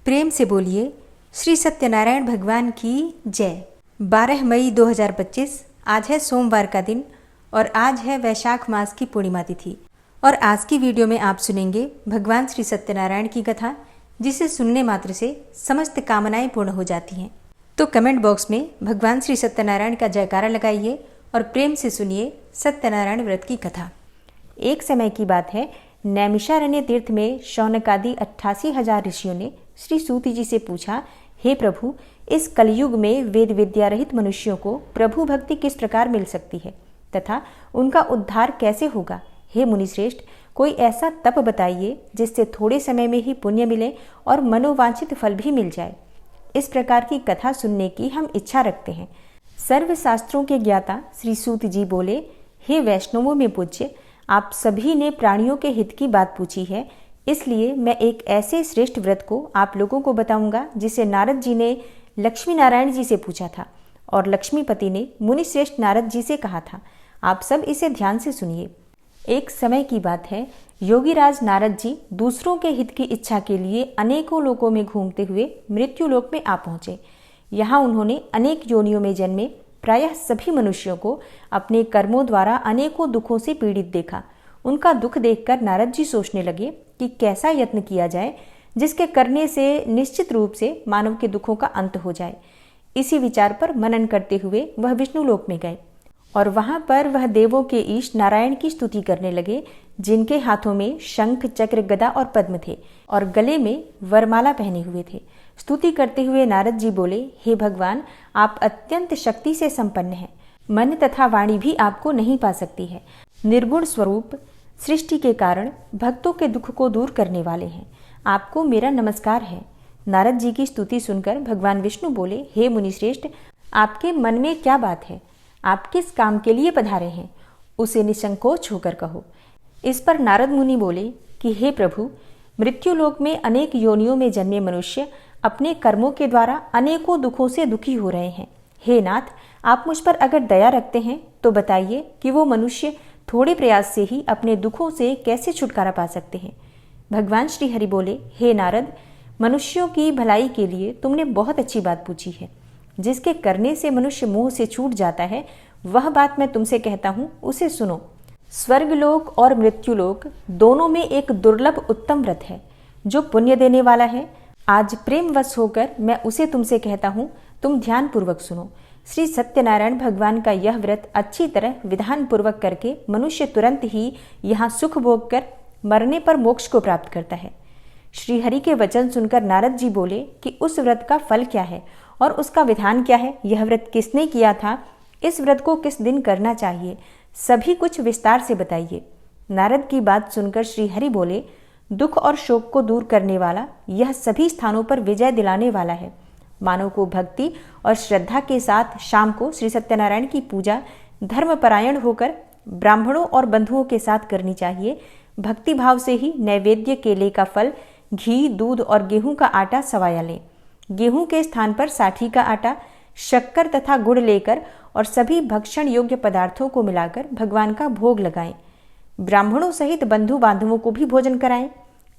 प्रेम से बोलिए श्री सत्यनारायण भगवान की जय। 12 मई 2025 आज है सोमवार का दिन और आज है वैशाख मास की पूर्णिमा तिथि। और आज की वीडियो में आप सुनेंगे भगवान श्री सत्यनारायण की कथा, जिसे सुनने मात्र से समस्त कामनाएं पूर्ण हो जाती हैं। तो कमेंट बॉक्स में भगवान श्री सत्यनारायण का जयकारा लगाइए और प्रेम से सुनिए सत्यनारायण व्रत की कथा। एक समय की बात है, नैमिषारण्य तीर्थ में शौनकादि 88,000 ऋषियों ने श्री सूत जी से पूछा, हे प्रभु, इस कलयुग में वेद विद्या रहित मनुष्यों को प्रभु भक्ति किस प्रकार मिल सकती है तथा उनका उद्धार कैसे होगा। हे मुनिश्रेष्ठ, कोई ऐसा तप बताइए जिससे थोड़े समय में ही पुण्य मिले और मनोवांछित फल भी मिल जाए। इस प्रकार की कथा सुनने की हम इच्छा रखते हैं। सर्व शास्त्रों के ज्ञाता श्री सूत जी बोले, हे वैष्णवों में पूज्य, आप सभी ने प्राणियों के हित की बात पूछी है, इसलिए मैं एक ऐसे श्रेष्ठ व्रत को आप लोगों को बताऊंगा जिसे नारद जी ने लक्ष्मी नारायण जी से पूछा था और लक्ष्मीपति ने मुनिश्रेष्ठ नारद जी से कहा था। आप सब इसे ध्यान से सुनिए। एक समय की बात है, योगीराज नारद जी दूसरों के हित की इच्छा के लिए अनेकों लोकों में घूमते हुए मृत्यु लोक में आ पहुंचे। यहाँ उन्होंने अनेक योनियों में जन्मे प्रायः सभी मनुष्यों को अपने कर्मों द्वारा अनेकों दुखों से पीड़ित देखा। उनका दुख देखकर नारद जी सोचने लगे कि कैसा यत्न किया जाए जिसके करने से निश्चित रूप से मानव के दुखों का अंत हो जाए। इसी विचार पर मनन करते हुए वह विष्णु लोक में गए और वहां पर वह देवों के ईश नारायण की स्तुति करने लगे, जिनके हाथों में शंख, चक्र, गदा और पद्म थे और गले में वरमाला पहने हुए थे। स्तुति करते हुए नारद जी बोले, हे भगवान, आप अत्यंत शक्ति से संपन्न हैं। मन तथा वाणी भी आपको नहीं पा सकती है। निर्गुण स्वरूप, सृष्टि के कारण भक्तों के दुख को दूर करने वाले हैं। आपको मेरा नमस्कार है। नारद जी की स्तुति सुनकर भगवान विष्णु बोले, हे मुनिश्रेष्ठ, आपके मन में क्या बात है? आप किस काम के लिए पधारे हैं? उसे निसंकोच होकर कहो। इस पर नारद मुनि बोले कि हे प्रभु, मृत्युलोक में अनेक योनियों में जन्मे मनुष्य अपने कर्मों के द्वारा अनेकों दुखों से दुखी हो रहे हैं। हे नाथ, आप मुझ पर अगर दया रखते हैं तो बताइए कि वो मनुष्य थोड़े प्रयास से ही अपने दुखों से कैसे छुटकारा पा सकते हैं। भगवान श्री हरि बोले, हे नारद, मनुष्यों की भलाई के लिए तुमने बहुत अच्छी बात पूछी है। जिसके करने से मनुष्य मोह से छूट जाता है, वह बात मैं तुमसे कहता हूँ, उसे सुनो। स्वर्गलोक और मृत्युलोक दोनों में एक दुर्लभ उत्तम व्रत है जो पुण्य देने वाला है। आज प्रेमवश होकर मैं उसे तुमसे कहता हूँ, तुम ध्यान पूर्वक सुनो। श्री सत्यनारायण भगवान का यह व्रत अच्छी तरह विधान पूर्वक करके मनुष्य तुरंत ही यहाँ सुख भोग कर मरने पर मोक्ष को प्राप्त करता है। श्री हरि के वचन सुनकर नारद जी बोले कि उस व्रत का फल क्या है और उसका विधान क्या है, यह व्रत किसने किया था, इस व्रत को किस दिन करना चाहिए, सभी कुछ विस्तार से बताइए। नारद की बात सुनकर श्री हरि बोले, दुख और शोक को दूर करने वाला, यह सभी स्थानों पर विजय दिलाने वाला है। मानव को भक्ति और श्रद्धा के साथ शाम को श्री सत्यनारायण की पूजा धर्मपरायण होकर ब्राह्मणों और बंधुओं के साथ करनी चाहिए। भक्ति भाव से ही नैवेद्य, केले का फल, घी, दूध और गेहूं का आटा सवाया लें। गेहूं के स्थान पर साठी का आटा, शक्कर तथा गुड़ लेकर और सभी भक्षण योग्य पदार्थों को मिलाकर भगवान का भोग लगाएं। ब्राह्मणों सहित बंधु बांधवों को भी भोजन कराएं।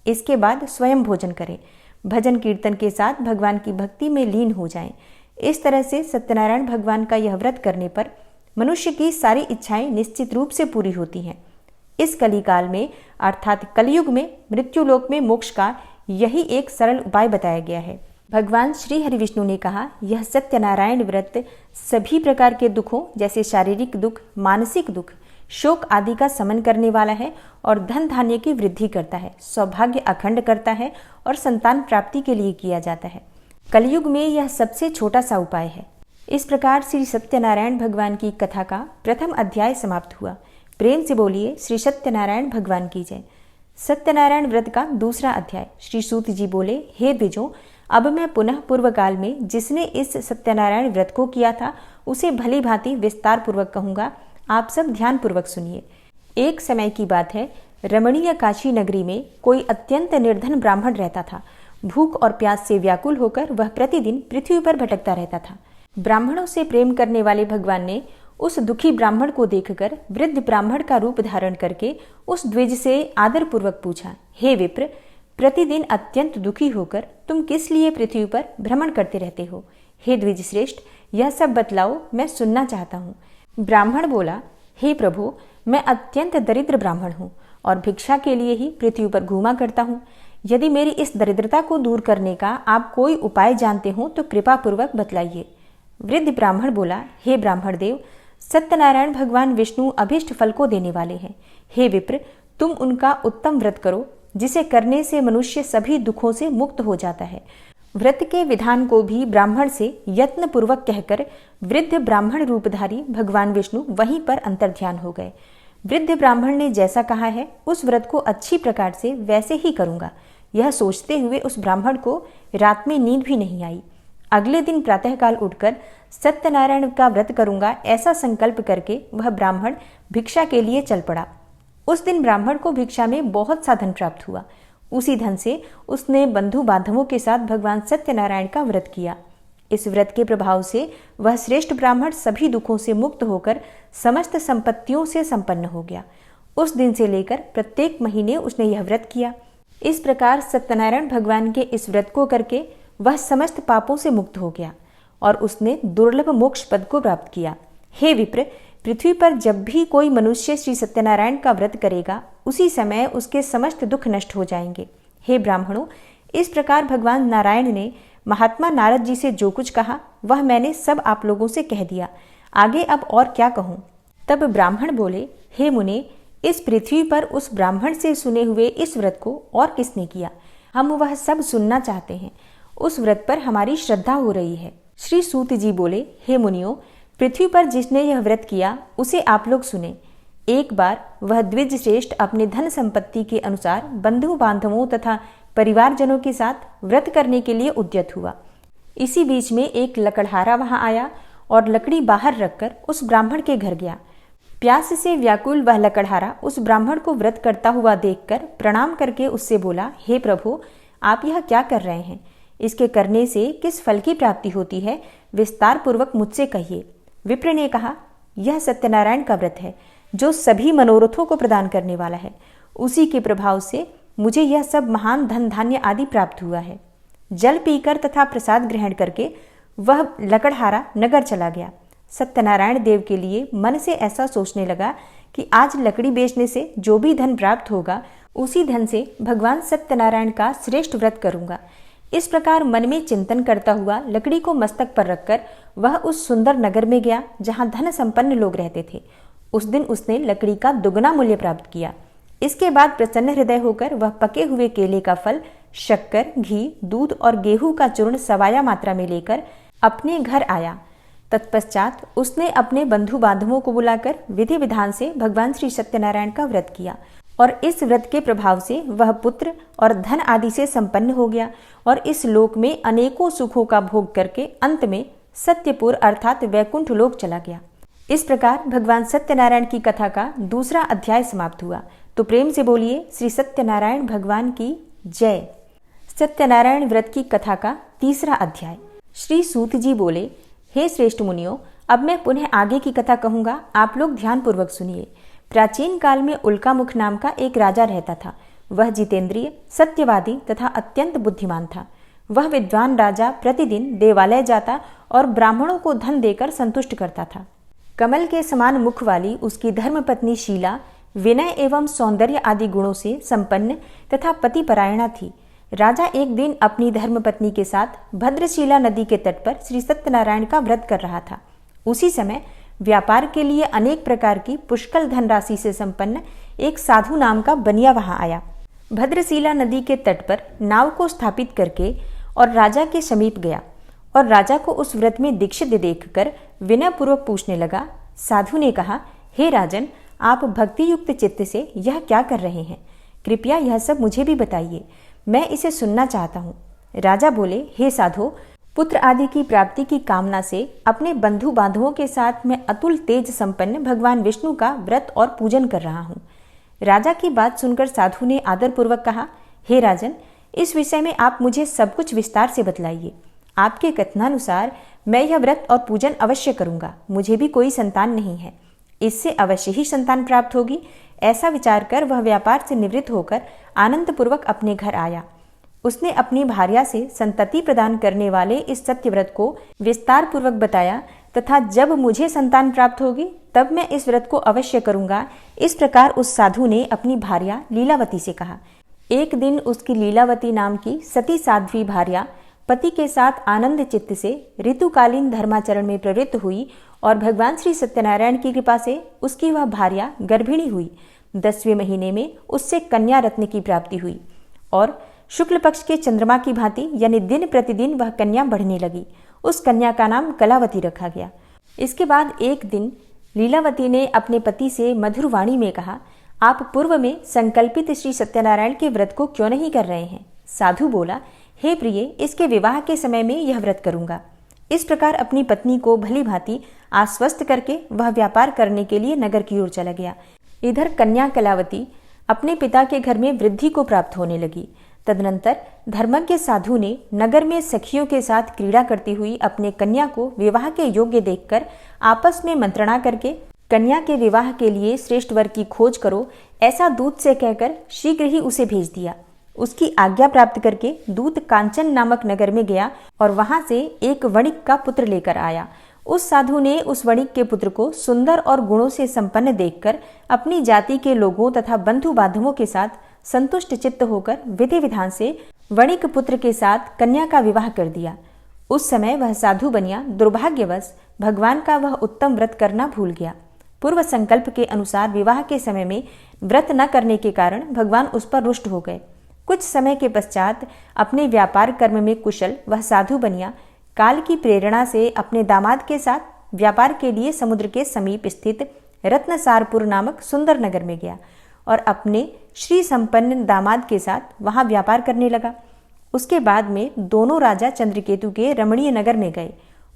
इसके बाद स्वयं भोजन करें। भजन कीर्तन के साथ भगवान की भक्ति में लीन हो जाएं। इस तरह से सत्यनारायण भगवान का यह व्रत करने पर मनुष्य की सारी इच्छाएं निश्चित रूप से पूरी होती हैं। इस कलिकाल में अर्थात कलयुग में मृत्युलोक में मोक्ष का यही एक सरल उपाय बताया गया है। भगवान श्री हरि विष्णु ने कहा, यह सत्यनारायण व्रत सभी प्रकार के दुखों जैसे शारीरिक दुख, मानसिक दुख, शोक आदि का समन करने वाला है और धन धान्य की वृद्धि करता है, सौभाग्य अखंड करता है और संतान प्राप्ति के लिए किया जाता है। कलयुग में यह सबसे छोटा सा उपाय है। इस प्रकार श्री सत्यनारायण भगवान की कथा का प्रथम अध्याय समाप्त हुआ। प्रेम से बोलिए श्री सत्यनारायण भगवान की जय। सत्यनारायण व्रत का दूसरा अध्याय। श्री सूत जी बोले, हे द्विजों, अब मैं पुनः पूर्व काल में जिसने इस सत्यनारायण व्रत को किया था उसे भली भांति विस्तार पूर्वक कहूंगा। आप सब ध्यान पूर्वक सुनिए। एक समय की बात है, रमणीय काशी नगरी में कोई अत्यंत निर्धन ब्राह्मण रहता था। भूख और प्यास से व्याकुल होकर वह प्रतिदिन पृथ्वी पर भटकता रहता था। ब्राह्मणों से प्रेम करने वाले भगवान ने उस दुखी ब्राह्मण को देखकर वृद्ध ब्राह्मण का रूप धारण करके उस द्विज से आदर पूर्वक पूछा, हे विप्र, प्रतिदिन अत्यंत दुखी होकर तुम किस लिए पृथ्वी पर भ्रमण करते रहते हो? हे द्विज श्रेष्ठ, यह सब बतलाओ, मैं सुनना चाहता हूँ। ब्राह्मण बोला, हे प्रभु, मैं अत्यंत दरिद्र ब्राह्मण हूँ और भिक्षा के लिए ही पृथ्वी पर घूमा करता हूँ। यदि मेरी इस दरिद्रता को दूर करने का आप कोई उपाय जानते हो तो कृपा पूर्वक बतलाइए। वृद्ध ब्राह्मण बोला, हे ब्राह्मण देव, सत्यनारायण भगवान विष्णु अभीष्ट फल को देने वाले हैं। हे विप्र, तुम उनका उत्तम व्रत करो, जिसे करने से मनुष्य सभी दुखों से मुक्त हो जाता है। व्रत के विधान को भी ब्राह्मण से यत्न पूर्वक कहकर वृद्ध ब्राह्मण रूपधारी भगवान विष्णु वहीं पर अंतर्ध्यान हो गए। वृद्ध ब्राह्मण ने जैसा कहा है उस व्रत को अच्छी प्रकार से वैसे ही करूंगा, यह सोचते हुए उस ब्राह्मण को रात में नींद भी नहीं आई। अगले दिन प्रातःकाल उठकर सत्यनारायण का व्रत करूंगा ऐसा संकल्प करके वह ब्राह्मण भिक्षा के लिए चल पड़ा। उस दिन ब्राह्मण को भिक्षा में बहुत सा धन प्राप्त हुआ। उसी धन से उसने बंधु बांधवों के साथ भगवान सत्यनारायण का व्रत किया। इस व्रत के प्रभाव से वह श्रेष्ठ ब्राह्मण सभी दुखों से मुक्त होकर समस्त संपत्तियों से संपन्न हो गया। उस दिन से लेकर प्रत्येक महीने उसने यह व्रत किया। इस प्रकार सत्यनारायण भगवान के इस व्रत को करके वह समस्त पापों से मुक्त हो गया और उसने दुर्लभ मोक्ष पद को प्राप्त किया। हे विप्र, पृथ्वी पर जब भी कोई मनुष्य श्री सत्यनारायण का व्रत करेगा उसी समय उसके समस्त दुख नष्ट हो जाएंगे। हे ब्राह्मणों, इस प्रकार भगवान नारायण ने महात्मा नारद जी से जो कुछ कहा वह मैंने सब आप लोगों से कह दिया। आगे अब और क्या कहूँ? तब ब्राह्मण बोले, हे मुने, इस पृथ्वी पर उस ब्राह्मण से सुने हुए इस व्रत को और किसने किया? हम वह सब सुनना चाहते हैं। उस व्रत पर हमारी श्रद्धा हो रही है। श्री सूत जी बोले, हे मुनियों, पृथ्वी पर जिसने यह व्रत किया उसे आप लोग सुने। एक बार वह द्विज श्रेष्ठ अपने धन संपत्ति के अनुसार बंधु बांधवों तथा परिवारजनों के साथ व्रत करने के लिए उद्यत हुआ। इसी बीच में एक लकड़हारा वहां आया और लकड़ी बाहर रखकर उस ब्राह्मण के घर गया। प्यास से व्याकुल वह लकड़हारा उस ब्राह्मण को व्रत करता हुआ देखकर प्रणाम करके उससे बोला, हे प्रभु, आप यह क्या कर रहे हैं? इसके करने से किस फल की प्राप्ति होती है, विस्तार पूर्वक मुझसे कहिए। विप्र ने कहा, यह सत्यनारायण का व्रत है जो सभी मनोरथों को प्रदान करने वाला है। उसी के प्रभाव से मुझे यह सब महान धन धान्य आदि प्राप्त हुआ है। जल पीकर तथा प्रसाद ग्रहण करके वह लकड़हारा नगर चला गया। सत्यनारायण देव के लिए मन से ऐसा सोचने लगा कि आज लकड़ी बेचने से जो भी धन प्राप्त होगा उसी धन से भगवान सत्यनारायण का श्रेष्ठ व्रत करूंगा। इस प्रकार मन में चिंतन करता हुआ लकड़ी को मस्तक पर रखकर वह उस सुंदर नगर में गया जहां धन संपन्न लोग रहते थे। उस दिन उसने लकड़ी का दुगना मूल्य प्राप्त किया। इसके बाद प्रसन्न हृदय होकर वह पके हुए केले का फल, शक्कर, घी, दूध और गेहूं का चूर्ण सवाया मात्रा में लेकर अपने घर आया। तत्पश्चात उसने अपने बंधु बांधवों को बुलाकर विधि विधान से भगवान श्री सत्यनारायण का व्रत किया और इस व्रत के प्रभाव से वह पुत्र और धन आदि से संपन्न हो गया और इस लोक में अनेकों सुखों का भोग करके अंत में सत्यपुर अर्थात वैकुंठ लोक चला गया। इस प्रकार भगवान सत्यनारायण की कथा का दूसरा अध्याय समाप्त हुआ। तो प्रेम से बोलिए श्री सत्यनारायण भगवान की जय। सत्यनारायण व्रत की कथा का तीसरा अध्याय। श्री सूत जी बोले, हे श्रेष्ठ मुनियों, अब मैं पुनः आगे की कथा कहूंगा, आप लोग ध्यान पूर्वक सुनिए। प्राचीन काल में उल्कामुख नाम का एक राजा रहता था। वह जितेंद्रिय, सत्यवादी तथा अत्यंत बुद्धिमान था। वह विद्वान राजा प्रतिदिन देवालय जाता और ब्राह्मणों को धन देकर संतुष्ट करता था। कमल के समान मुख वाली उसकी धर्मपत्नी शीला विनय एवं सौंदर्य आदि गुणों से संपन्न तथा पतिपरायणा थी। राजा एक दिन अपनी धर्मपत्नी के साथ भद्रशिला नदी के तट पर श्री सत्यनारायण का व्रत कर रहा था। उसी समय व्यापार के लिए अनेक प्रकार की पुष्कल धनराशि से संपन्न एक साधु नाम का बनिया वहां आया। भद्रशिला नदी के तट पर नाव को स्थापित करके और राजा के समीप गया और राजा को उस व्रत में दीक्षित देखकर विनयपूर्वक पूछने लगा। साधु ने कहा, हे राजन, आप भक्ति युक्त चित्त से यह क्या कर रहे हैं? कृपया यह सब मुझे भी बताइए, मैं इसे सुनना चाहता हूँ। राजा बोले, हे साधो, पुत्र आदि की प्राप्ति की कामना से अपने बंधु बांधवों के साथ मैं अतुल तेज संपन्न भगवान विष्णु का व्रत और पूजन कर रहा हूँ। राजा की बात सुनकर साधु ने आदरपूर्वक कहा, हे राजन, इस विषय में आप मुझे सब कुछ विस्तार से बतलाइए। आपके कथनानुसार मैं यह व्रत और पूजन अवश्य करूंगा। मुझे भी कोई संतान नहीं है, इससे अवश्य ही संतान प्राप्त होगी। ऐसा विचार कर वह व्यापार से निवृत्त होकर आनंद पूर्वक अपने घर आया। उसने अपनी भार्या से संतति प्रदान करने वाले इस सत्यव्रत को विस्तार पूर्वक बताया तथा जब मुझे संतान प्राप्त होगी तब मैं इस व्रत को अवश्य करूंगा। इस प्रकार उस साधु ने अपनी भार्या लीलावती से कहा। एक दिन उसकी लीलावती नाम की सती साध्वी भार्या पति के साथ आनंद चित्त से ऋतुकालीन धर्माचरण में प्रवृत्त हुई और भगवान श्री सत्यनारायण की कृपा से उसकी वह भार्या गर्भिणी हुई। 10वें महीने में उससे कन्या रत्न की प्राप्ति हुई और शुक्ल पक्ष के चंद्रमा की भांति यानी दिन प्रतिदिन वह कन्या बढ़ने लगी। उस कन्या का नाम कलावती रखा गया। इसके बाद एक दिन लीलावती ने अपने पति से मधुर वाणी में कहा, आप पूर्व में संकल्पित श्री सत्यनारायण के व्रत को क्यों नहीं कर रहे हैं? साधु बोला, हे प्रिय, इसके विवाह के समय में यह व्रत करूंगा। इस प्रकार अपनी पत्नी को भली भांति आश्वस्त करके वह व्यापार करने के लिए नगर की ओर चला गया। इधर कन्या कलावती अपने पिता के घर में वृद्धि को प्राप्त होने लगी। तदनंतर धर्मज्ञ साधु ने नगर में सखियों के साथ क्रीड़ा करती हुई अपने कन्या को विवाह के योग्य देखकर आपस में मंत्रणा करके कन्या के विवाह के लिए श्रेष्ठ वर की खोज करो ऐसा दूत से कहकर शीघ्र ही उसे भेज दिया। उसकी आज्ञा प्राप्त करके दूत कांचन नामक नगर में गया और वहां से एक वणिक का पुत्र लेकर आया। उस साधु ने उस वणिक के पुत्र को सुंदर और गुणों से संपन्न देखकर अपनी जाति के लोगों तथा बंधु बांधवों के साथ संतुष्ट चित्त होकर विधि विधान से वणिक पुत्र के साथ कन्या का विवाह कर दिया। उस समय वह साधु बनिया दुर्भाग्यवश भगवान का वह उत्तम व्रत करना भूल गया। पूर्व संकल्प के अनुसार विवाह के समय में व्रत न करने के कारण भगवान उस पर रुष्ट हो गए। कुछ समय के पश्चात अपने व्यापार कर्म में कुशल वह साधु बनिया काल की प्रेरणा से अपने दामाद के साथ व्यापार के लिए समुद्र के समीप स्थित रत्नसारपुर नामक सुंदर नगर में गया और अपने श्री संपन्न दामाद के साथ वहां व्यापार करने लगा। उसके बाद में दोनों राजा चंद्रकेतु के रमणीय नगर में गए।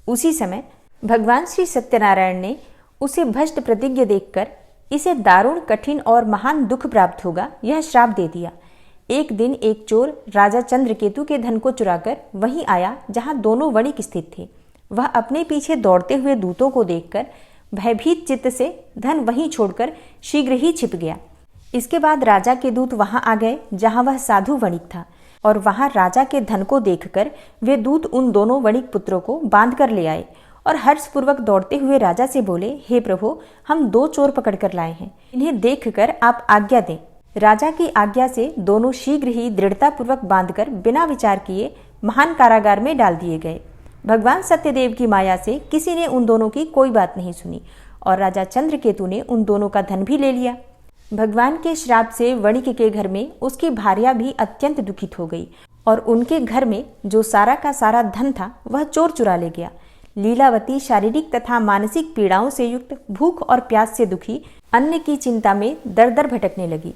उसी समय भगवान श्री सत्यनारायण ने उसे भ्रष्ट प्रतिज्ञ देखकर इसे दारुण कठिन और महान दुख प्राप्त होगा यह श्राप दे दिया। एक दिन एक चोर राजा चंद्रकेतु के धन को चुराकर वहीं आया जहां दोनों वणिक स्थित थे। वह अपने पीछे दौड़ते हुए दूतों को देखकर भयभीत चित्त से धन वहीं छोड़कर शीघ्र ही छिप गया। इसके बाद राजा के दूत वहां आ गए जहां वह साधु वणिक था और वहां राजा के धन को देखकर वे दूत उन दोनों वणिक पुत्रों को बांध कर ले आए और हर्षपूर्वक दौड़ते हुए राजा से बोले, हे प्रभु, हम 2 चोर पकड़ कर लाए हैं, इन्हें देखकर आप आज्ञा दें। राजा की आज्ञा से दोनों शीघ्र ही दृढ़तापूर्वक बांधकर बिना विचार किए महान कारागार में डाल दिए गए। भगवान सत्यदेव की माया से किसी ने उन दोनों की कोई बात नहीं सुनी और राजा चंद्रकेतु ने उन दोनों का धन भी ले लिया। भगवान के श्राप से वणिक के घर में उसकी भार्या भी अत्यंत दुखित हो गई और उनके घर में जो सारा का सारा धन था वह चोर चुरा ले गया। लीलावती शारीरिक तथा मानसिक पीड़ाओं से युक्त, भूख और प्यास से दुखी, अन्न की चिंता में दर दर भटकने लगी।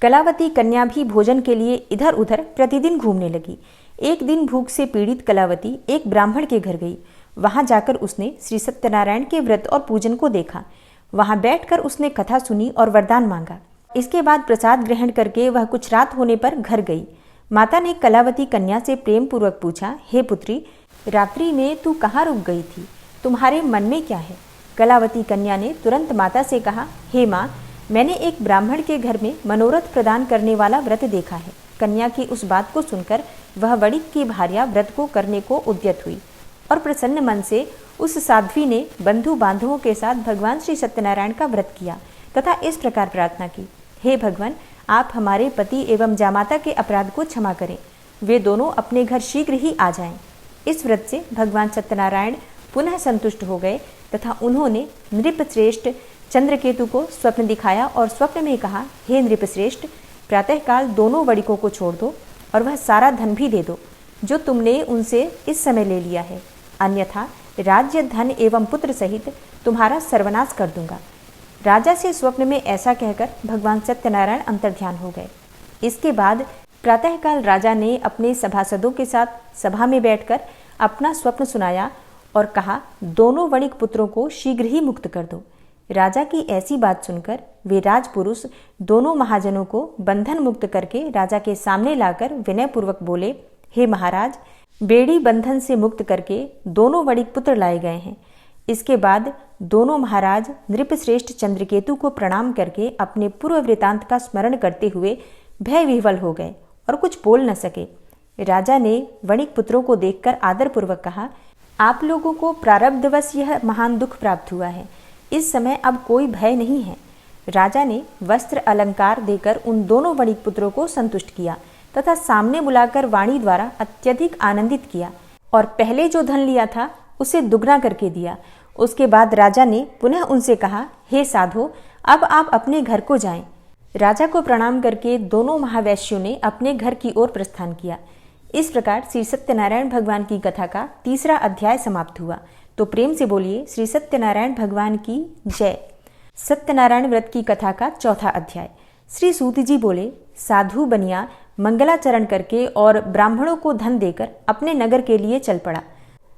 कलावती कन्या भी भोजन के लिए इधर उधर प्रतिदिन घूमने लगी। एक दिन भूख से पीड़ित कलावती एक ब्राह्मण के घर गई। वहां जाकर उसने श्री सत्यनारायण के व्रत और पूजन को देखा। वहां बैठकर उसने कथा सुनी और वरदान मांगा। इसके बाद प्रसाद ग्रहण करके वह कुछ रात होने पर घर गई। माता ने कलावती कन्या से प्रेम पूर्वक पूछा, हे पुत्री, रात्रि में तू कहाँ रुक गई थी? तुम्हारे मन में क्या है? कलावती कन्या ने तुरंत माता से कहा, हे माँ, मैंने एक ब्राह्मण के घर में मनोरथ प्रदान करने वाला व्रत देखा है। कन्या की उस बात को सुनकर वह वणिक की भार्या व्रत को करने को उद्यत हुई और प्रसन्न मन से उस साध्वी ने बंधु बांधवों के साथ भगवान श्री सत्यनारायण का व्रत किया तथा इस प्रकार प्रार्थना की, हे भगवान, आप हमारे पति एवं जामाता के अपराध को क्षमा करें। वे दोनों अपने घर शीघ्र ही आ जाएं। इस व्रत से भगवान सत्यनारायण पुनः संतुष्ट हो गए तथा उन्होंने नृपश्रेष्ठ चंद्रकेतु को स्वप्न दिखाया और स्वप्न में कहा, हे नृपश्रेष्ठ, प्रातःकाल दोनों वणिकों को छोड़ दो और वह सारा धन भी दे दो जो तुमने उनसे इस समय ले लिया है, अन्यथा राज्य, धन एवं पुत्र सहित तुम्हारा सर्वनाश कर दूंगा। राजा से स्वप्न में ऐसा कहकर भगवान सत्यनारायण अंतर्ध्यान हो गए। इसके बाद प्रातःकाल राजा ने अपने सभासदों के साथ सभा में बैठकर अपना स्वप्न सुनाया और कहा, दोनों वणिक पुत्रों को शीघ्र ही मुक्त कर दो। राजा की ऐसी बात सुनकर वे राजपुरुष दोनों महाजनों को बंधन मुक्त करके राजा के सामने लाकर विनयपूर्वक बोले, हे महाराज, बेड़ी बंधन से मुक्त करके दोनों वणिक पुत्र लाए गए हैं। इसके बाद दोनों महाराज नृपश्रेष्ठ चंद्रकेतु को प्रणाम करके अपने पूर्व वृतांत का स्मरण करते हुए भय विह्वल हो गए और कुछ बोल न सके। राजा ने वणिक पुत्रों को देखकर आदरपूर्वक कहा, आप लोगों को प्रारब्धवश यह महान दुख प्राप्त हुआ है। इस समय अब कोई भय नहीं है। राजा ने वस्त्र अलंकार देकर उन दोनों वणिक पुत्रों को संतुष्ट किया तथा सामने बुलाकर वाणी द्वारा अत्यधिक आनंदित किया और पहले जो धन लिया था उसे दुगना करके दिया। उसके बाद राजा ने पुनः उनसे कहा, हे साधो, अब आप अपने घर को जाएं। राजा को प्रणाम करके दोनों महावैश्यों ने अपने घर की ओर प्रस्थान किया। इस प्रकार श्री सत्यनारायण भगवान की कथा का तीसरा अध्याय समाप्त हुआ। तो प्रेम से बोलिए श्री सत्यनारायण भगवान की जय। सत्यनारायण व्रत की कथा का चौथा अध्याय। श्री सूत जी बोले, साधु बनिया मंगलाचरण करके और ब्राह्मणों को धन देकर अपने नगर के लिए चल पड़ा।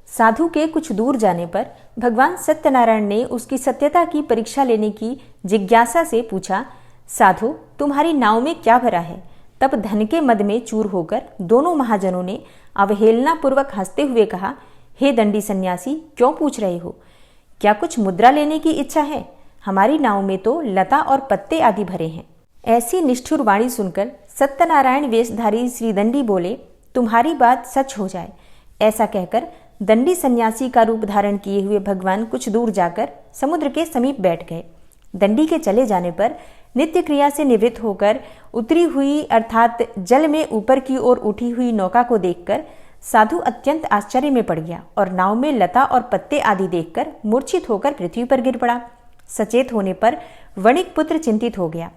साधु के कुछ दूर जाने पर भगवान सत्यनारायण ने उसकी सत्यता की परीक्षा लेने की जिज्ञासा से पूछा, साधु, तुम्हारी नाव में क्या भरा है? तब धन के मद में चूर होकर दोनों महाजनों ने अवहेलना पूर्वक हंसते हुए कहा, हे दंडी सन्यासी, क्यों पूछ रहे हो? क्या कुछ मुद्रा लेने की इच्छा है? हमारी नाव में तो लता और पत्ते आदि भरे हैं। ऐसी निष्ठुर वाणी सुनकर सत्यनारायण वेशधारी श्री दंडी बोले, तुम्हारी बात सच हो जाए। ऐसा कहकर दंडी सन्यासी का रूप धारण किए हुए भगवान कुछ दूर जाकर समुद्र के समीप बैठ गए। दंडी के चले जाने पर नित्य क्रिया से निवृत्त होकर उतरी हुई अर्थात जल में ऊपर की ओर उठी हुई नौका को देखकर साधु अत्यंत आश्चर्य में पड़ गया और नाव में लता और पत्ते आदि देखकर मूर्छित होकर पृथ्वी पर गिर पड़ा। सचेत होने पर वणिक पुत्र चिंतित हो गया।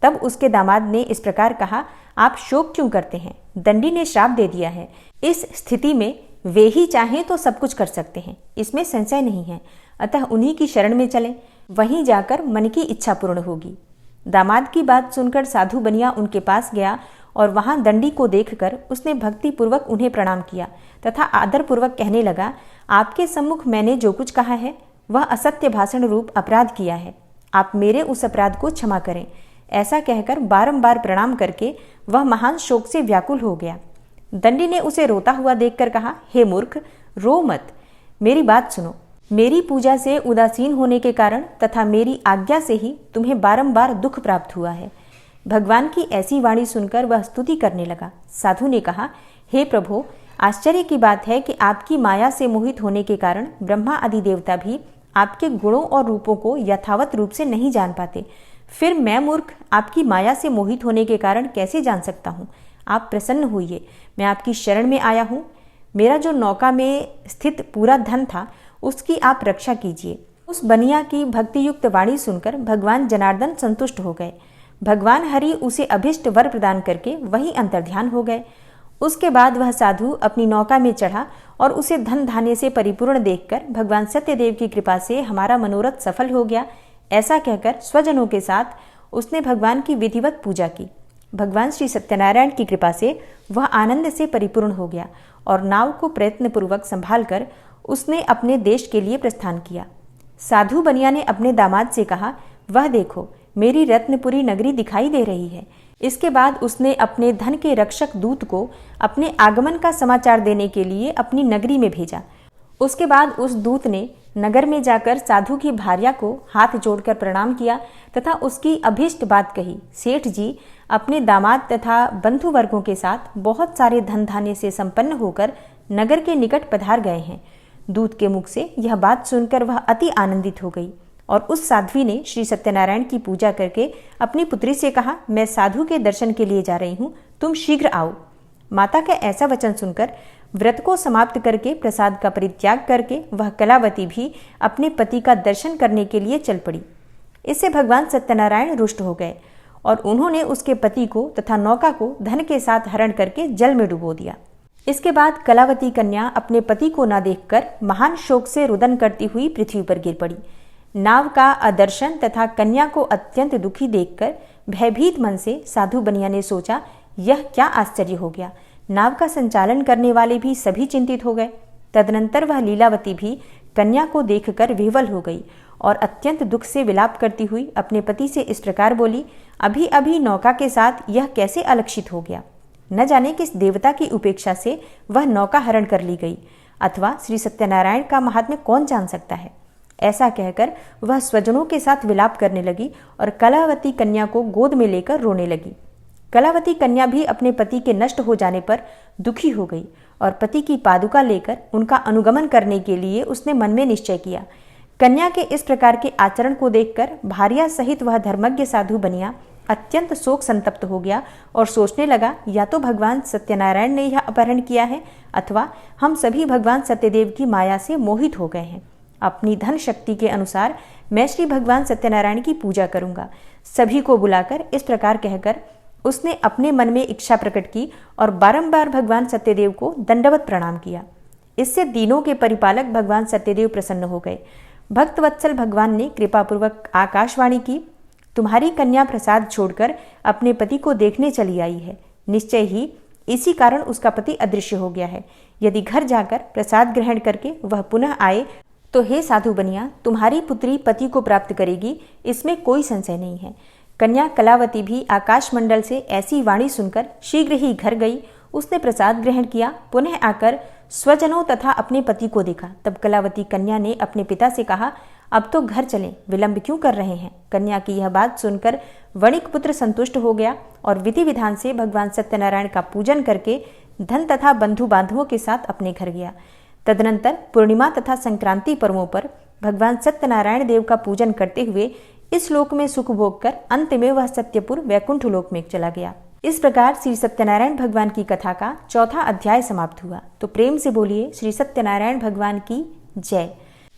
तब उसके दामाद ने इस प्रकार कहा, आप शोक क्यों करते हैं? दंडी ने श्राप दे दिया है। इस स्थिति में वे ही चाहें तो सब कुछ कर सकते हैं, इसमें संशय नहीं है। अतः उन्हीं की शरण में चलें, वहीं जाकर मन की इच्छा पूर्ण होगी। दामाद की बात सुनकर साधु बनिया उनके पास गया और वहां दंडी को देखकर उसने भक्ति पूर्वक उन्हें प्रणाम किया तथा आदरपूर्वक कहने लगा, आपके सम्मुख मैंने जो कुछ कहा है वह असत्य भाषण रूप अपराध किया है। आप मेरे उस अपराध को क्षमा करें। ऐसा कहकर बारंबार प्रणाम करके वह महान शोक से व्याकुल हो गया। दंडी ने उसे रोता हुआ देखकर कहा, हे मूर्ख, रो मत, मेरी बात सुनो। मेरी पूजा से उदासीन होने के कारण तथा मेरी आज्ञा से ही तुम्हें बारंबार दुख प्राप्त हुआ है। भगवान की ऐसी वाणी सुनकर वह स्तुति करने लगा। साधु ने कहा, हे प्रभो, आश्चर्य की बात है कि आपकी माया से मोहित होने के कारण ब्रह्मा आदि देवता भी आपके गुणों और रूपों को यथावत रूप से नहीं जान पाते। फिर मैं मूर्ख आपकी माया से मोहित होने के कारण कैसे जान सकता हूँ? आप प्रसन्न होइए, मैं आपकी शरण में आया हूँ। मेरा जो नौका में स्थित पूरा धन था उसकी आप रक्षा कीजिए। उस बनिया की भक्तियुक्त वाणी सुनकर भगवान जनार्दन संतुष्ट हो गए। भगवान हरि उसे अभिष्ट वर प्रदान करके वहीं अंतर्ध्यान हो गए। उसके बाद वह साधु अपनी नौका में चढ़ा और उसे धन धान्य से परिपूर्ण देखकर भगवान सत्यदेव की कृपा से हमारा मनोरथ सफल हो गया, ऐसा कहकर स्वजनों के साथ उसने भगवान की विधिवत पूजा की। भगवान श्री सत्यनारायण की कृपा से वह आनंद से परिपूर्ण हो गया और नाव को प्रयत्नपूर्वक संभाल कर उसने अपने देश के लिए प्रस्थान किया। साधु बनिया ने अपने दामाद से कहा, वह देखो, मेरी रत्नपुरी नगरी दिखाई दे रही है। इसके बाद उसने अपने धन के रक्षक दूत को अपने आगमन का समाचार देने के लिए अपनी नगरी में भेजा। उसके बाद उस दूत ने नगर में जाकर साधु की भार्या को हाथ जोड़कर प्रणाम किया तथा उसकी अभीष्ट बात कही। सेठ जी अपने दामाद तथा बंधु वर्गों के साथ बहुत सारे धन धान्य से संपन्न होकर नगर के निकट पधार गए हैं। दूत के मुख से यह बात सुनकर वह अति आनंदित हो गई और उस साध्वी ने श्री सत्यनारायण की पूजा करके अपनी पुत्री से कहा, मैं साधु के दर्शन के लिए जा रही हूँ, तुम शीघ्र आओ। माता का ऐसा वचन सुनकर व्रत को समाप्त करके प्रसाद का परित्याग करके वह कलावती भी अपने पति का दर्शन करने के लिए चल पड़ी। इससे भगवान सत्यनारायण रुष्ट हो गए और उन्होंने उसके पति को तथा नौका को धन के साथ हरण करके जल में डुबो दिया। इसके बाद कलावती कन्या अपने पति को न देखकर महान शोक से रुदन करती हुई पृथ्वी पर गिर पड़ी। नाव का अदर्शन तथा कन्या को अत्यंत दुखी देखकर भयभीत मन से साधु बनिया ने सोचा, यह क्या आश्चर्य हो गया। नाव का संचालन करने वाले भी सभी चिंतित हो गए। तदनंतर वह लीलावती भी कन्या को देखकर विह्वल हो गई और अत्यंत दुख से विलाप करती हुई अपने पति से इस प्रकार बोली, अभी अभी नौका के साथ यह कैसे अलक्षित हो गया। न जाने किस देवता की उपेक्षा से वह नौका हरण कर ली गई, अथवा श्री सत्यनारायण का महात्म्य कौन जान सकता है। ऐसा कहकर वह स्वजनों के साथ विलाप करने लगी और कलावती कन्या को गोद में लेकर रोने लगी। कलावती कन्या भी अपने पति के नष्ट हो जाने पर दुखी हो गई और पति की पादुका लेकर उनका अनुगमन करने के लिए उसने मन में निश्चय किया। कन्या के इस प्रकार के आचरण को देखकर भार्या सहित वह धर्मज्ञ साधु बनिया अत्यंत शोक संतप्त हो गया और सोचने लगा, या तो भगवान सत्यनारायण ने यह अपहरण किया है अथवा हम सभी भगवान सत्यदेव की माया से मोहित हो गए हैं। अपनी धन शक्ति के अनुसार मैं श्री भगवान सत्यनारायण की पूजा करूंगा। सभी को बुलाकर इस प्रकार कहकर उसने अपने मन में इच्छा प्रकट की और बारंबार भगवान सत्यदेव को दंडवत प्रणाम किया। इससे दीनों के परिपालक भगवान सत्यदेव प्रसन्न हो गए। भक्तवत्सल भगवान ने कृपापूर्वक आकाशवाणी की, तुम्हारी कन्या प्रसाद छोड़कर अपने पति को देखने चली आई है। निश्चय ही इसी कारण उसका पति अदृश्य हो गया है। यदि घर जाकर प्रसाद ग्रहण करके वह पुनः आए तो हे साधु बनिया, तुम्हारी पुत्री पति को प्राप्त करेगी, इसमें कोई संशय नहीं है। कन्या कलावती भी आकाशमंडल से ऐसी वाणी सुनकर शीघ्र ही घर गई। उसने प्रसाद ग्रहण किया, पुनः आकर स्वजनों तथा अपने पति को देखा। तब कलावती कन्या ने अपने पिता से कहा, अब तो घर चलें, विलंब क्यों कर रहे हैं। कन्या की यह बात सुनकर वणिक पुत्र संतुष्ट हो गया और विधि विधान से भगवान सत्यनारायण का पूजन करके धन तथा बंधु बांधवों के साथ अपने घर गया। तदनंतर पूर्णिमा तथा संक्रांति पर्वों पर भगवान सत्यनारायण देव का पूजन करते हुए इस लोक में सुख भोग कर अंत में वह सत्यपुर वैकुंठ लोक में चला गया। इस प्रकार श्री सत्यनारायण भगवान की कथा का चौथा अध्याय समाप्त हुआ। तो प्रेम से बोलिए श्री सत्यनारायण भगवान की जय।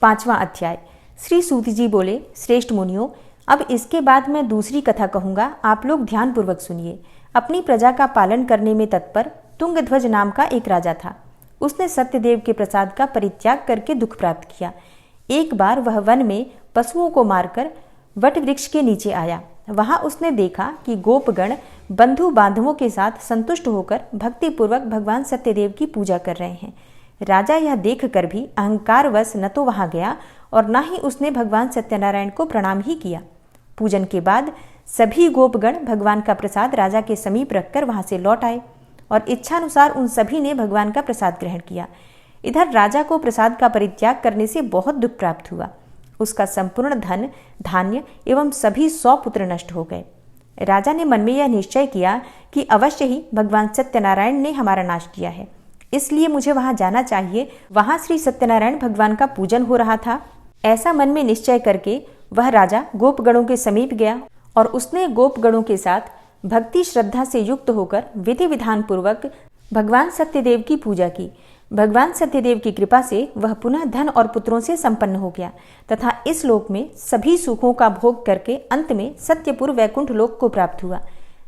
पांचवा अध्याय। श्री सूत जी बोले, श्रेष्ठ मुनियों, अब इसके बाद मैं दूसरी कथा कहूंगा, आप लोग ध्यान पूर्वक सुनिए। अपनी प्रजा का पालन करने में तत्पर तुंगध्वज नाम का एक राजा था। उसने सत्यदेव के प्रसाद का परित्याग करके दुख प्राप्त किया। एक बार वह वन में पशुओं को मारकर वट वृक्ष के नीचे आया। वहां उसने देखा कि गोपगण बंधु बांधवों के साथ संतुष्ट होकर भक्तिपूर्वक भगवान सत्यदेव की पूजा कर रहे हैं। राजा यह देखकर भी अहंकारवश न तो वहां गया और न ही उसने भगवान सत्यनारायण को प्रणाम ही किया। पूजन के बाद सभी गोपगण भगवान का प्रसाद राजा के समीप रखकर वहां से लौट आए और इच्छानुसार उन सभी ने भगवान का प्रसाद ग्रहण किया। इधर राजा को प्रसाद का परित्याग करने से बहुत दुख प्राप्त हुआ। उसका संपूर्ण धन, धान्य एवं सभी 100 पुत्र नष्ट हो गए। राजा ने मन में यह निश्चय किया कि अवश्य ही भगवान सत्यनारायण ने हमारा नाश किया है, इसलिए मुझे वहां जाना चाहिए। वहां श्री सत्यनारायण भगवान का पूजन हो रहा था। ऐसा मन में निश्चय करके वह राजा गोपगणों के समीप गया और उसने गोपगणों के साथ भक्ति श्रद्धा से युक्त होकर विधि विधान पूर्वक भगवान सत्यदेव की पूजा की। भगवान सत्यदेव की कृपा से वह पुनः धन और पुत्रों से संपन्न हो गया तथा इस लोक में सभी सुखों का भोग करके अंत में सत्यपुर वैकुंठ लोक को प्राप्त हुआ।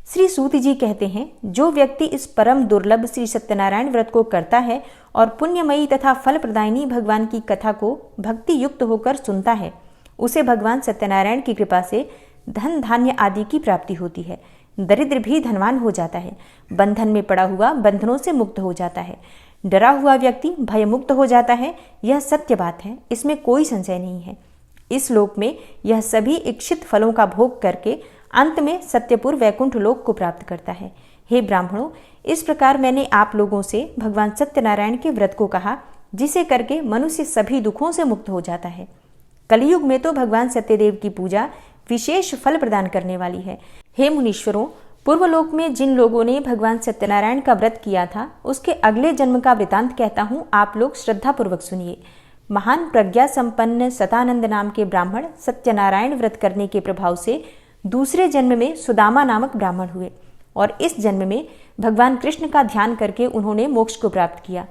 श्री सूत जी कहते हैं, जो व्यक्ति इस परम दुर्लभ श्री सत्यनारायण व्रत को करता है और पुण्यमयी तथा फल प्रदायिनी भगवान की कथा को भक्ति युक्त होकर सुनता है, उसे भगवान सत्यनारायण की कृपा से धन धान्य आदि की प्राप्ति होती है। दरिद्र भी धनवान हो जाता है। बंधन में पड़ा हुआ बंधनों से मुक्त हो जाता है। डरा हुआ व्यक्ति भयमुक्त हो जाता है। यह सत्य बात है, इसमें कोई संशय नहीं है। इस लोक में यह सभी इच्छित फलों का भोग करके अंत में सत्यपुर वैकुंठ लोक को प्राप्त करता है। हे ब्राह्मणों, इस प्रकार मैंने आप लोगों से भगवान सत्यनारायण के व्रत को कहा, जिसे करके मनुष्य सभी दुखों से मुक्त हो जाता है। कलयुग में तो भगवान सत्यदेव की पूजा विशेष फल प्रदान करने वाली है। हे मुनीश्वरों, पूर्वलोक में जिन लोगों ने भगवान सत्यनारायण का व्रत किया था, उसके अगले जन्म का वृतांत कहता हूँ, आप लोग श्रद्धा पूर्वक सुनिए। महान प्रज्ञा संपन्न सतानंद नाम के ब्राह्मण सत्यनारायण व्रत करने के प्रभाव से दूसरे जन्म में सुदामा नामक ब्राह्मण हुए और इस जन्म में भगवान कृष्ण का ध्यान करके उन्होंने मोक्ष को प्राप्त किया।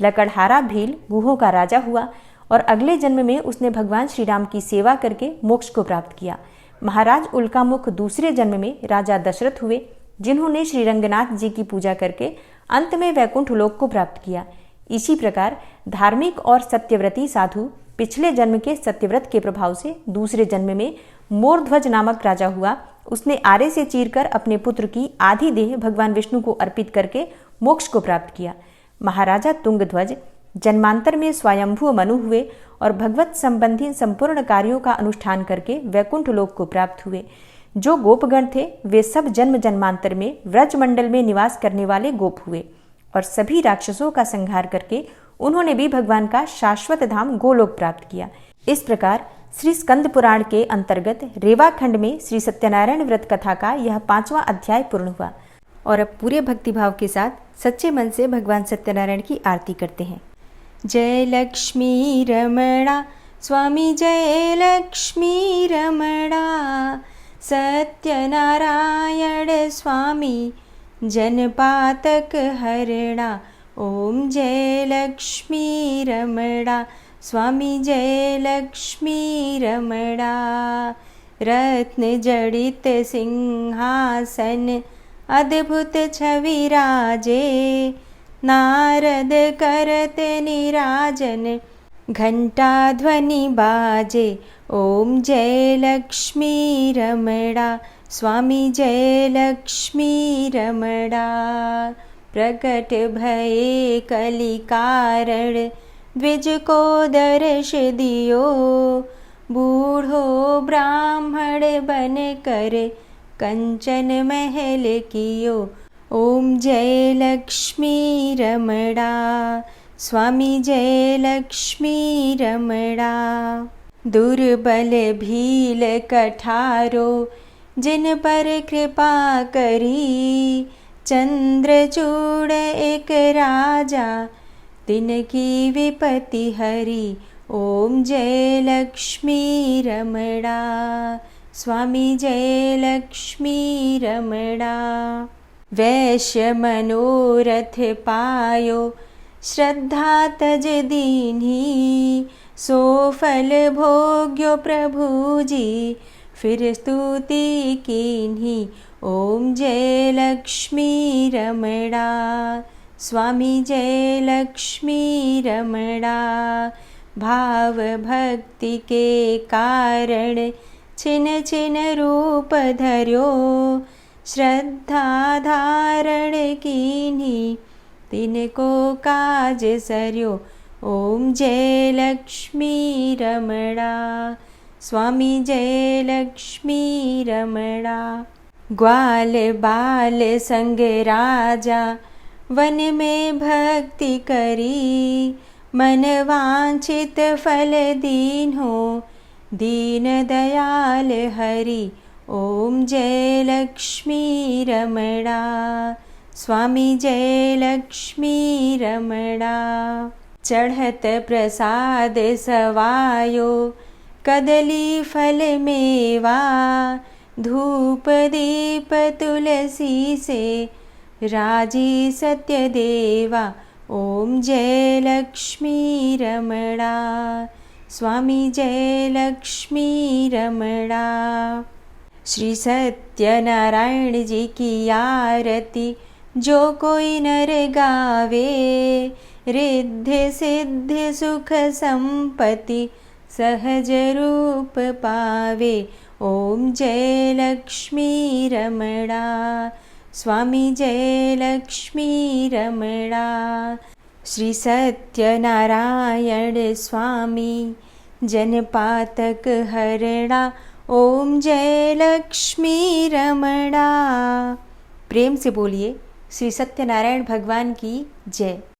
लकड़हारा भील गुहों का राजा हुआ और अगले जन्म में उसने भगवान श्री राम की सेवा करके मोक्ष को प्राप्त किया। महाराज उल्कामुख दूसरे जन्म में राजा दशरथ हुए, जिन्होंने श्री रंगनाथ जी की पूजा करके अंत में वैकुंठ लोक को प्राप्त किया। इसी प्रकार धार्मिक और सत्यव्रती साधु पिछले जन्म के सत्यव्रत के प्रभाव से दूसरे जन्म में मोरध्वज नामक राजा हुआ। उसने आरे से चीरकर अपने पुत्र की आधी देह भगवान विष्णु को अर्पित करके मोक्ष को प्राप्त किया। महाराजा तुंगध्वज जन्मांतर में स्वयंभू मनु हुए और भगवत संबंधी संपूर्ण कार्यों का अनुष्ठान करके वैकुंठ लोक को प्राप्त हुए। जो गोपगण थे वे सब जन्म जन्मांतर में व्रजमंडल में निवास करने वाले गोप हुए और सभी राक्षसों का संहार करके उन्होंने भी भगवान का शाश्वत धाम गोलोक प्राप्त किया। इस प्रकार श्री स्कंद पुराण के अंतर्गत रेवा खंड में श्री सत्यनारायण व्रत कथा का यह 5वां अध्याय पूर्ण हुआ। और अब पूरे भक्तिभाव के साथ सच्चे मन से भगवान सत्यनारायण की आरती करते हैं। जय लक्ष्मी रमणा स्वामी, जय लक्ष्मी रमणा, सत्यनारायण स्वामी जनपातक हरणा। ओम जय लक्ष्मी रमणा स्वामी, जय लक्ष्मी रमणा। रत्न जड़ित सिंहासन अद्भुत छवि राजे, नारद करत निराजन घंटा ध्वनि बाजे। ओम जय लक्ष्मी रमणा स्वामी, जय लक्ष्मी रमणा। प्रकट भये कलि कारण द्विज को दर्श दियो, बूढ़ो ब्राह्मण बन कर कंचन महल कियो। ओम जय लक्ष्मी रमणा स्वामी, जय लक्ष्मी रमणा। दुर्बल भील कठारो जिन पर कृपा करी, चंद्रचूड़ एक राजा तिनकी विपत्ति हरी। ओम जय लक्ष्मी रमणा स्वामी, जय लक्ष्मी रमणा। वैश्य मनोरथ पायो श्रद्धा तज दीन्ही, सो फल भोग्यो प्रभु जी फिर स्तुति कीन्ही। ओम जय लक्ष्मी रमणा स्वामी, जय लक्ष्मी रमणा। भाव भक्ति के कारण छिन छिन रूप धर्यो, श्रद्धा धारण कीन्ही तिनको काज सर्यो। ओम जय लक्ष्मी रमणा स्वामी, जय लक्ष्मी रमणा। ग्वाल बाल संग राजा वन में भक्ति करी, मन वांछित फल दीन्हो दीन दयाल हरि। ओम जय लक्ष्मी रमणा स्वामी, जय लक्ष्मी रमणा। चढ़त प्रसाद सवायो कदली फल मेवा, धूप दीप तुलसी से राजी सत्य देवा। ओम जय लक्ष्मी रमणा स्वामी, जय लक्ष्मी रमणा। श्री सत्यनारायण जी की आरती जो कोई नर गावे, रिद्धि सिद्धि सुख संपत्ति सहज रूप पावे। ओम जय लक्ष्मी रमणा स्वामी, जय लक्ष्मी रमणा। श्री सत्यनारायण स्वामी जनपातक हरणा। ओम जय लक्ष्मी रमणा। प्रेम से बोलिए श्री सत्यनारायण भगवान की जय।